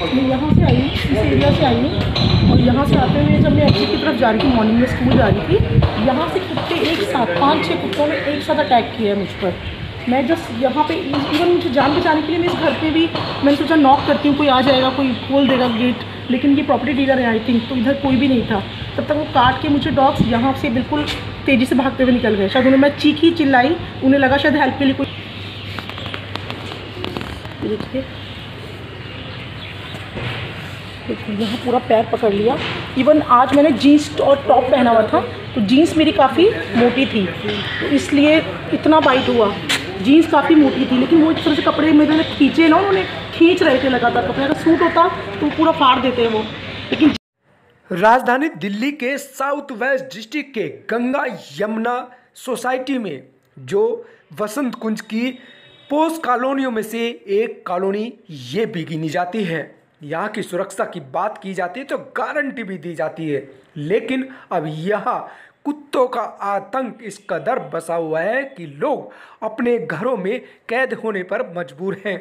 मैं यहाँ से आई हूँ, इस एरिया से आई हूँ, और यहाँ से आते हुए जब मैं एग्जिट की तरफ जा रही थी, मॉर्निंग में स्कूल जा रही थी, यहाँ से कुत्ते एक साथ 5-6 कुत्तों ने एक साथ अटैक किया है मुझ पर। मैं जस्ट यहाँ पे इवन मुझे जान बचाने के लिए मैं इस घर पे भी मैंने सोचा नॉक करती हूँ, कोई आ जाएगा, कोई खोल देगा गेट, लेकिन ये प्रॉपर्टी डीलर है आई थिंक, तो इधर कोई भी नहीं था। तब तक वो काट के मुझे डॉग्स यहाँ से बिल्कुल तेज़ी से भागते हुए निकल गए। शायद उन्हें मैं चीखी चिल्लाई, उन्हें लगा शायद हेल्प के लिए कोई। देखिए यहाँ पूरा पैर पकड़ लिया। इवन आज मैंने जीन्स और टॉप पहना हुआ था, तो जीन्स मेरी काफ़ी मोटी थी, तो इसलिए इतना बाइट हुआ। जीन्स काफ़ी मोटी थी, लेकिन वो इस तरह से कपड़े मेरे खींचे ना, उन्होंने खींच रहे थे लगातार कपड़े। अगर सूट होता तो पूरा फाड़ देते हैं वो, लेकिन राजधानी दिल्ली के साउथ वेस्ट डिस्ट्रिक्ट के गंगा यमुना सोसाइटी में, जो वसंत कुंज की पोस्ट कॉलोनियों में से एक कॉलोनी ये भी गिनी जाती है। यहाँ की सुरक्षा की बात की जाती है तो गारंटी भी दी जाती है, लेकिन अब यहाँ कुत्तों का आतंक इस कदर बसा हुआ है कि लोग अपने घरों में कैद होने पर मजबूर हैं।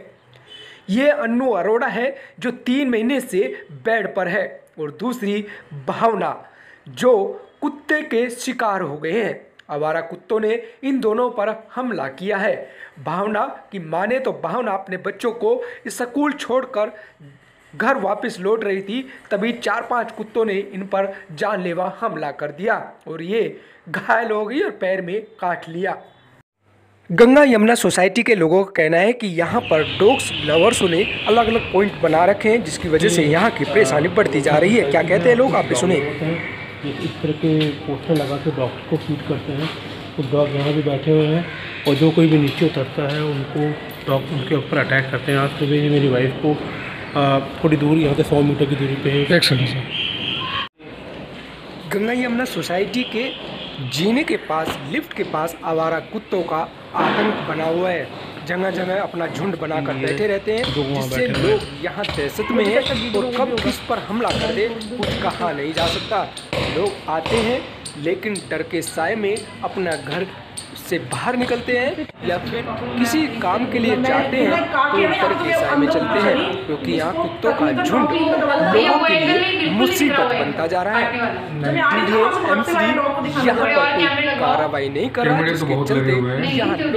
ये अन्नू अरोड़ा है जो 3 महीने से बेड पर है, और दूसरी भावना जो कुत्ते के शिकार हो गए हैं। आवारा कुत्तों ने इन दोनों पर हमला किया है। भावना की माने तो भावना अपने बच्चों को स्कूल छोड़कर घर वापस लौट रही थी, तभी 4-5 कुत्तों ने इन पर जानलेवा हमला कर दिया और ये घायल हो गई और पैर में काट लिया। गंगा यमुना सोसाइटी के लोगों का कहना है कि यहाँ पर डॉग्स लवर्स ने अलग अलग पॉइंट बना रखे हैं, जिसकी वजह से यहाँ की परेशानी बढ़ती जा रही है। क्या कहते हैं लोग, आप भी सुने। इस तरह के पोस्टर लगा के डॉग्स को फीड करते हैं, तो डॉग यहाँ भी बैठे हुए हैं, और जो कोई भी नीचे उतरता है उनको डॉग उनके ऊपर अटैक करते हैं। आज सुबह ही मेरी वाइफ को थोड़ी दूर यहाँ से 100 मीटर की दूरी पे गंगा यमुना सोसाइटी के जीने के पास, लिफ्ट के पास आवारा कुत्तों का आतंक बना हुआ है। जगह जगह अपना झुंड बनाकर बैठे रहते हैं, जिससे लोग यहाँ दहशत में हैं और कब किस पर हमला कर दे कुछ कहा नहीं जा सकता। लोग आते हैं लेकिन डर के साए में अपना घर से बाहर निकलते हैं, या फिर किसी काम के लिए जाते हैं तो डर के साए में चलते हैं, क्योंकि यहाँ कुत्तों का झुंड लोगों के लिए मुसीबत बनता जा रहा है। एमसी यहाँ पर कोई कार्रवाई नहीं कर रहा है, जिसके चलते यहाँ लोग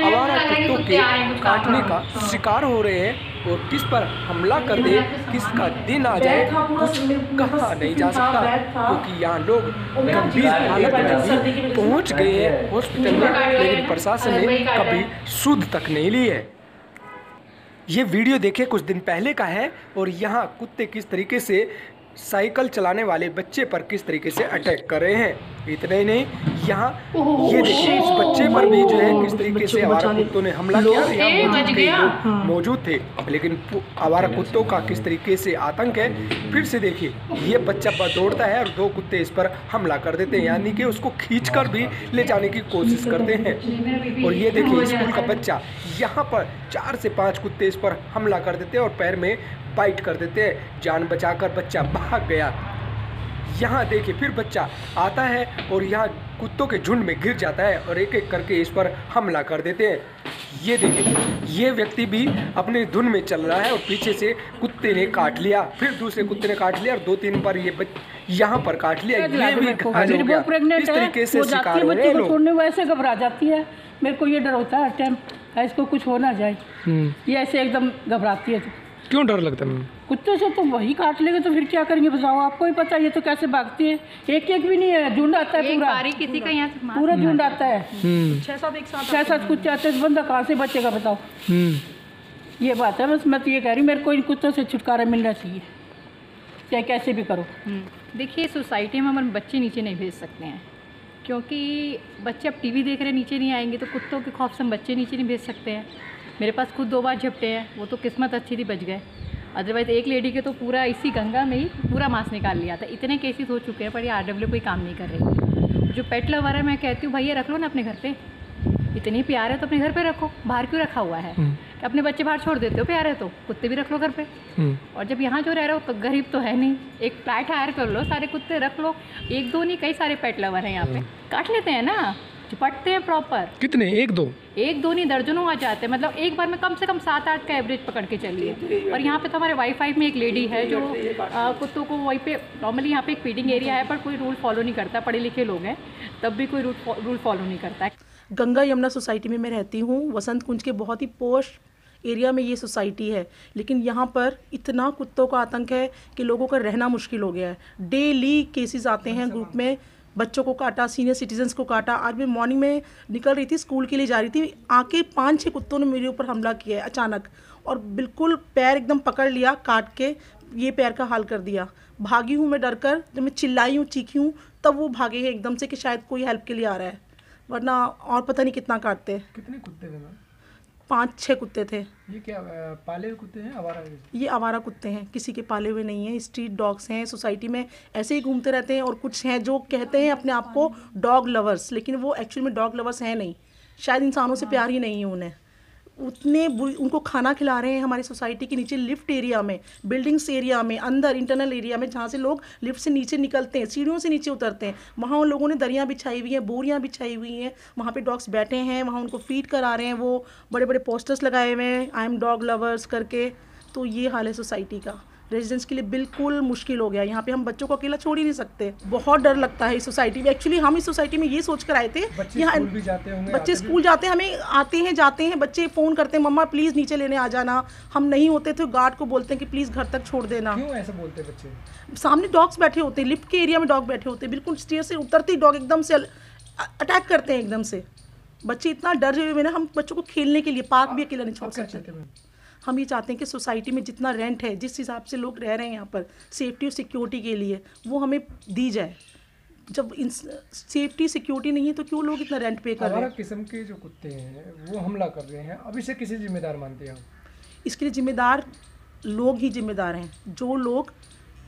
आवारा कुत्तों के काटने का शिकार हो रहे हैं, और किस पर हमला कर दे, किसका दिन आ जाए कुछ कहा नहीं जा सकता, क्योंकि यहाँ लोग गंभीर हालत में भी पहुँच गए हैं हॉस्पिटल में, लेकिन प्रशासन ने कभी सुध तक नहीं ली है। ये वीडियो देखिए कुछ दिन पहले का है, और यहाँ कुत्ते किस तरीके से साइकिल चलाने वाले बच्चे पर किस तरीके से अटैक कर रहे हैं। इतना ही नहीं, यहाँ ये देखिए इस बच्चे पर भी जो है किस तरीके से आवारा कुत्तों ने हमला किया। यहाँ मौजूद थे, लेकिन आवारा कुत्तों का किस तरीके से आतंक है। फिर से देखिए, ये बच्चा दौड़ता है और 2 कुत्ते इस पर हमला कर देते हैं, यानी कि उसको खींचकर भी ले जाने की कोशिश करते हैं। और ये देखिए स्कूल का बच्चा, यहाँ पर 4 से 5 कुत्ते इस पर हमला कर देते हैं और पैर में बाइट कर देते हैं। जान बचाकर बच्चा भाग गया। यहाँ देखिए फिर बच्चा आता है और यहाँ कुत्तों के झुंड में गिर जाता है और एक एक करके इस पर हमला कर देते हैं। ये देखिए, ये व्यक्ति भी अपने धुन में चल रहा है और पीछे से कुत्ते ने काट लिया, फिर दूसरे कुत्ते ने काट लिया और 2-3 बार ये यहाँ पर काट लिया। ये भी घायल हो गया। इस तरीके से शिकार हो रहे हैं लोग। छोड़ने वैसे घबरा जाती है, मेरे को ये डर होता है हर टाइम इसको कुछ हो ना जाए। ये ऐसे एकदम घबराती है। क्यों डर लगता है? कुत्ते से तो वही काट लेंगे तो फिर क्या करेंगे बताओ, आपको ही पता है ये तो कैसे भागती है। एक भी नहीं है, झुंड आता है पूरा, किसी का यहाँ पूरा झुंड आता है। 6-7 कुत्ते आते हैं, बंदा कहाँ से बचेगा बताओ। ये बात है, बस मैं तो ये कह रही हूँ मेरे को इन कुत्तों से छुटकारा मिलना चाहिए, चाहे कैसे भी करो। देखिए सोसाइटी में हम बच्चे नीचे नहीं भेज सकते हैं, क्योंकि बच्चे अब टीवी देख रहे नीचे नहीं आएंगे, तो कुत्तों के खौफ से हम बच्चे नीचे नहीं भेज सकते हैं। मेरे पास खुद 2 बार झपटे हैं, वो तो किस्मत अच्छी थी बच गए, अदरवाइज़ एक लेडी के तो पूरा इसी गंगा में ही पूरा मांस निकाल लिया था। इतने केसेस हो चुके हैं, पर ये आरडब्ल्यू कोई काम नहीं कर रही। जो पेट लवर है मैं कहती हूँ भैया रख लो ना अपने घर पे, इतनी प्यार है तो अपने घर पे रखो, बाहर क्यों रखा हुआ है? कि अपने बच्चे बाहर छोड़ देते हो, प्यार है तो कुत्ते भी रख लो घर पे। और जब यहाँ जो रह रहे हो तो गरीब तो है नहीं, एक फ्लैट हायर कर लो, सारे कुत्ते रख लो। 1-2 नहीं, कई सारे पेट लवर हैं यहाँ पे, काट लेते हैं ना। झपटते हैं प्रॉपर। कितने? एक दो नहीं, दर्जनों आ जाते हैं। मतलब एक बार में कम से कम 7-8 का एवरेज पकड़ के चलिए। और यहाँ पे तो हमारे वाई-फाई में एक लेडी है जो कुत्तों को वहीं पे, नॉर्मली यहाँ पे एक फीडिंग एरिया है पर कोई रूल फॉलो नहीं करता, पढ़े लिखे लोग हैं तब भी कोई रूल फॉलो नहीं करता है। गंगा यमुना सोसाइटी में मैं रहती हूँ। वसंत कुंज के बहुत ही पोश एरिया में ये सोसाइटी है, लेकिन यहाँ पर इतना कुत्तों का आतंक है कि लोगों का रहना मुश्किल हो गया है। डेली केसेस आते हैं ग्रुप में, बच्चों को काटा, सीनियर सिटीजन्स को काटा। आज मैं मॉर्निंग में निकल रही थी, स्कूल के लिए जा रही थी, आके 5-6 कुत्तों ने मेरे ऊपर हमला किया है अचानक, और बिल्कुल पैर एकदम पकड़ लिया, काट के ये पैर का हाल कर दिया। भागी हूँ मैं डर कर, जब मैं चिल्लाई हूँ, चीखी हूँ, तब वो भागे हैं एकदम से कि शायद कोई हेल्प के लिए आ रहा है, वरना और पता नहीं कितना काटते। कितने कुत्ते थे मैम? 5-6 कुत्ते थे। ये क्या पाले हुए कुत्ते हैं, आवारा? ये आवारा कुत्ते हैं, किसी के पाले हुए नहीं हैं। स्ट्रीट डॉग्स हैं, सोसाइटी में ऐसे ही घूमते रहते हैं। और कुछ हैं जो कहते हैं अपने आप को डॉग लवर्स, लेकिन वो एक्चुअली में डॉग लवर्स हैं नहीं, शायद इंसानों से प्यार ही नहीं है उन्हें। उनको खाना खिला रहे हैं हमारी सोसाइटी के नीचे लिफ्ट एरिया में, बिल्डिंग्स एरिया में, अंदर इंटरनल एरिया में, जहाँ से लोग लिफ्ट से नीचे निकलते हैं, सीढ़ियों से नीचे उतरते हैं, वहाँ उन लोगों ने दरियाँ बिछाई हुई हैं, बोरियाँ बिछाई हुई हैं, वहाँ पे डॉग्स बैठे हैं, वहाँ उनको फीड करा रहे हैं। वो बड़े बड़े पोस्टर्स लगाए हुए हैं, आई एम डॉग लवर्स करके। तो ये हाल है सोसाइटी का। रेजिडेंट्स के लिए बिल्कुल मुश्किल हो गया। यहाँ पे हम बच्चों को अकेला छोड़ ही नहीं सकते, बहुत डर लगता है इस सोसाइटी में। एक्चुअली हम इस सोसाइटी में ये सोच कर आए थे, यहाँ बच्चे स्कूल जाते हैं, हमें आते हैं जाते हैं, बच्चे फ़ोन करते हैं, मम्मा प्लीज़ नीचे लेने आ जाना। हम नहीं होते तो गार्ड को बोलते हैं कि प्लीज़ घर तक छोड़ देना। क्यों ऐसा बोलते हैं बच्चे? सामने डॉग्स बैठे होते हैं, लिफ्ट के एरिया में डॉग बैठे होते हैं, बिल्कुल स्टेयर से उतरते ही डॉग एकदम से अटैक करते हैं एकदम से। बच्चे इतना डर हुए ना, हम बच्चों को खेलने के लिए पार्क भी अकेला नहीं छोड़ सकते। हम ये चाहते हैं कि सोसाइटी में जितना रेंट है, जिस हिसाब से लोग रह रहे हैं यहाँ पर सेफ्टी और सिक्योरिटी के लिए, वो हमें दी जाए। जब सेफ्टी सिक्योरिटी नहीं है तो क्यों लोग इतना रेंट पे कर रहे हैं? किस्म के जो कुत्ते हैं वो हमला कर रहे हैं, अब इसे किसे जिम्मेदार मानते हैं? इसके लिए जिम्मेदार लोग ही जिम्मेदार हैं, जो लोग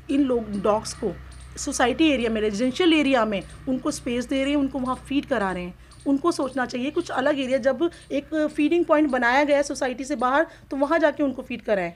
इन लोग डॉग्स को सोसाइटी एरिया में, रेजिडेंशियल एरिया में उनको स्पेस दे रहे हैं, उनको वहाँ फीड करा रहे हैं। उनको सोचना चाहिए कुछ अलग एरिया, जब एक फीडिंग पॉइंट बनाया गया है सोसाइटी से बाहर, तो वहाँ जाके उनको फीड कराएं।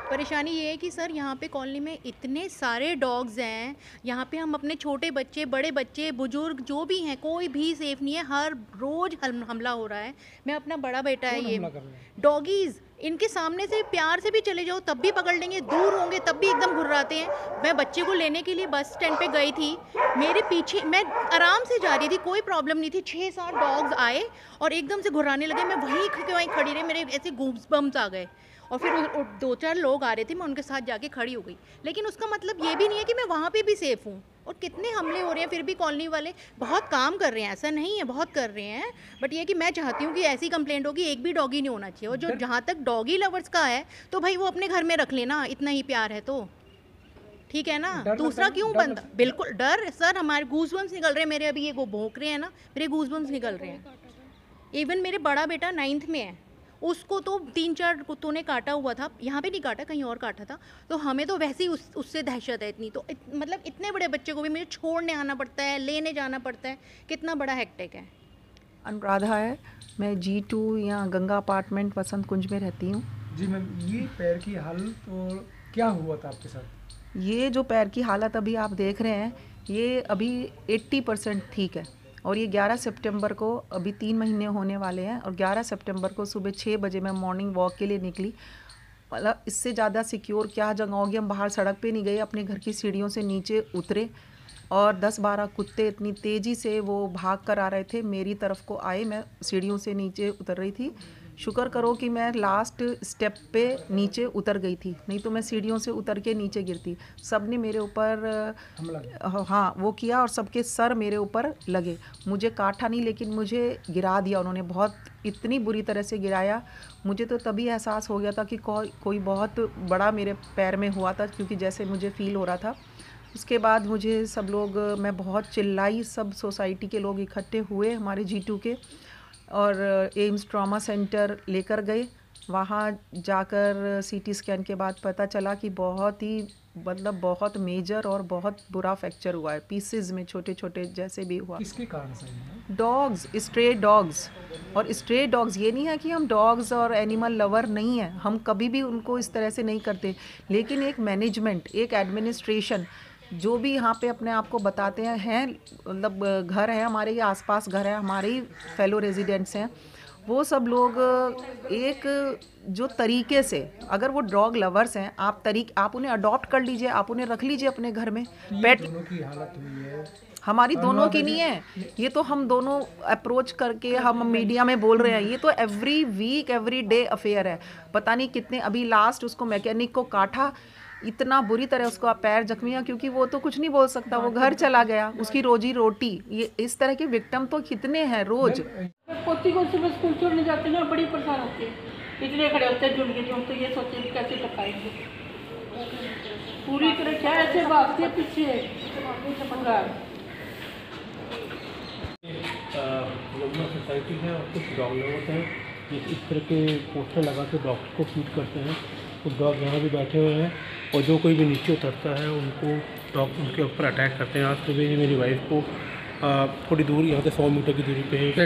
परेशानी ये है कि सर यहाँ पे कॉलोनी में इतने सारे डॉग्स हैं, यहाँ पे हम अपने छोटे बच्चे, बड़े बच्चे, बुजुर्ग जो भी हैं, कोई भी सेफ नहीं है। हर रोज़ हमला हो रहा है। मैं अपना बड़ा बेटा है, ये डॉगीज़ इनके सामने से प्यार से भी चले जाओ तब भी पकड़ लेंगे, दूर होंगे तब भी एकदम घुर्राते हैं। मैं बच्चे को लेने के लिए बस स्टैंड पे गई थी, मेरे पीछे मैं आराम से जा रही थी, कोई प्रॉब्लम नहीं थी, 6-7 डॉग्स आए और एकदम से घुर्राने लगे। मैं वहीं खड़ी रही, मेरे ऐसे गूज़बम्स आ गए। और फिर 2-4 लोग आ रहे थे, मैं उनके साथ जाके खड़ी हो गई। लेकिन उसका मतलब ये भी नहीं है कि मैं वहाँ पे भी सेफ़ हूँ। और कितने हमले हो रहे हैं, फिर भी कॉलोनी वाले बहुत काम कर रहे हैं, ऐसा नहीं है, बहुत कर रहे हैं। बट ये कि मैं चाहती हूँ कि ऐसी कंप्लेंट होगी, एक भी डॉगी नहीं होना चाहिए। और जो जहाँ तक डॉगी लवर्स का है तो भाई वो अपने घर में रख लेना, इतना ही प्यार है तो ठीक है ना। दूसरा क्यों बंदा, बिल्कुल डर सर, हमारे गूज़बम्स निकल रहे हैं मेरे, अभी ये वो भौंक रहे हैं ना, मेरे गूज़बम्स निकल रहे हैं। इवन मेरे बड़ा बेटा 9th में है, उसको तो 3-4 कुत्तों ने काटा हुआ था, यहाँ पे नहीं काटा, कहीं और काटा था। तो हमें तो वैसे ही उससे दहशत है इतनी। तो मतलब इतने बड़े बच्चे को भी मुझे छोड़ने आना पड़ता है, लेने जाना पड़ता है, कितना बड़ा हेक्टिक है। अनुराधा है, मैं G2 यहाँ गंगा अपार्टमेंट वसंत कुंज में रहती हूँ। जी मैम, ये पैर की हालत तो क्या हुआ था आपके साथ? ये जो पैर की हालत अभी आप देख रहे हैं, ये अभी 80% ठीक है। और ये 11 सितंबर को, अभी 3 महीने होने वाले हैं, और 11 सितंबर को सुबह 6 बजे मैं मॉर्निंग वॉक के लिए निकली। मतलब इससे ज़्यादा सिक्योर क्या जगह होगी। हम बाहर सड़क पे नहीं गए, अपने घर की सीढ़ियों से नीचे उतरे और 10-12 कुत्ते इतनी तेज़ी से वो भाग कर आ रहे थे, मेरी तरफ को आए। मैं सीढ़ियों से नीचे उतर रही थी, शुक्र करो कि मैं लास्ट स्टेप पे नीचे उतर गई थी, नहीं तो मैं सीढ़ियों से उतर के नीचे गिरती। सब ने मेरे ऊपर हाँ वो किया और सबके सर मेरे ऊपर लगे। मुझे काटा नहीं, लेकिन मुझे गिरा दिया उन्होंने, बहुत इतनी बुरी तरह से गिराया। मुझे तो तभी एहसास हो गया था कि कोई बहुत बड़ा मेरे पैर में हुआ था, क्योंकि जैसे मुझे फ़ील हो रहा था। उसके बाद मुझे सब लोग, मैं बहुत चिल्लाई, सब सोसाइटी के लोग इकट्ठे हुए हमारे G2 के, और एम्स ट्रॉमा सेंटर लेकर गए। वहाँ जाकर CT स्कैन के बाद पता चला कि बहुत ही मतलब बहुत मेजर और बहुत बुरा फ्रैक्चर हुआ है, पीसेस में छोटे छोटे जैसे भी हुआ। किसके कारण से? Dogs, stray dogs. और स्ट्रे डॉग्स, ये नहीं है कि हम डॉग्स और एनिमल लवर नहीं हैं, हम कभी भी उनको इस तरह से नहीं करते, लेकिन एक मैनेजमेंट, एक एडमिनिस्ट्रेशन जो भी यहाँ पे अपने आप को बताते हैं मतलब घर है हमारे ही आसपास, घर है हमारे ही फेलो रेजिडेंट्स हैं, वो सब लोग एक जो तरीके से, अगर वो डॉग लवर्स हैं, आप उन्हें अडॉप्ट कर लीजिए, आप उन्हें रख लीजिए अपने घर में। पेट की हालत हुई है, हमारी दोनों की नहीं है, ये तो हम दोनों अप्रोच करके हम मीडिया में बोल रहे हैं, ये तो every week every day affair है। पता नहीं कितने, अभी लास्ट उसको मैकेनिक को काटा, इतना बुरी तरह उसका पैर जख्मी है, क्योंकि वो तो कुछ नहीं बोल सकता, वो घर चला गया, उसकी रोजी रोटी। ये इस तरह के विक्टिम तो कितने हैं रोज। पोती को सुबह स्कूल छोड़ने जाते ना, बड़ी परेशान होती है, इतने खड़े होते हैं झुंड के, जो तो ये सोचते हैं कैसे टपकाएंगे, पूरी तरह क्या ऐसे भागते हैं पीछे पंगा। यमुना सोसाइटी है और कुछ डॉग लवर्स हैं, ये इस तरह के पोस्टर लगा के डॉग्स को फीड करते हैं। कुछ डॉग यहाँ भी बैठे हुए हैं और जो कोई भी नीचे उतरता है उनको डॉग उनके ऊपर अटैक करते हैं। आज सुबह ही मेरी वाइफ को थोड़ी दूर, यहाँ से 100 मीटर की दूरी पे एक